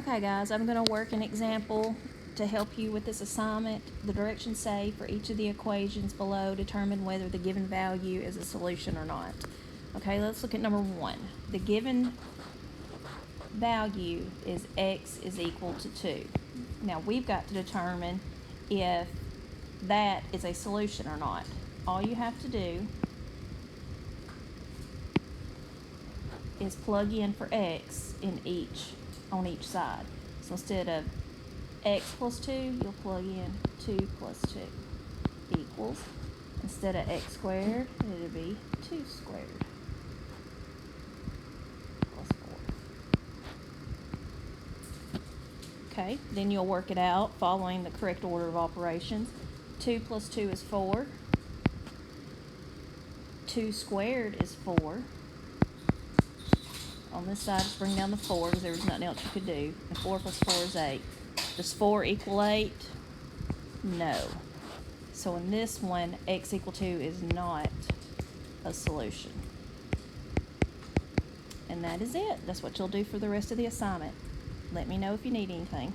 Okay guys, I'm going to work an example to help you with this assignment. The directions say for each of the equations below, determine whether the given value is a solution or not. Okay, let's look at number 1. The given value is x is equal to 2. Now we've got to determine if that is a solution or not. All you have to do is plug in for x on each side. So instead of x plus 2, you'll plug in 2 plus 2 equals, instead of x squared, it'll be 2 squared plus 4. Okay, then you'll work it out following the correct order of operations. 2 plus 2 is 4. 2 squared is 4. On this side, just bring down the 4 because there was nothing else you could do. And 4 plus 4 is 8. Does 4 equal 8? No. So in this one, x equal 2 is not a solution. And that is it. That's what you'll do for the rest of the assignment. Let me know if you need anything.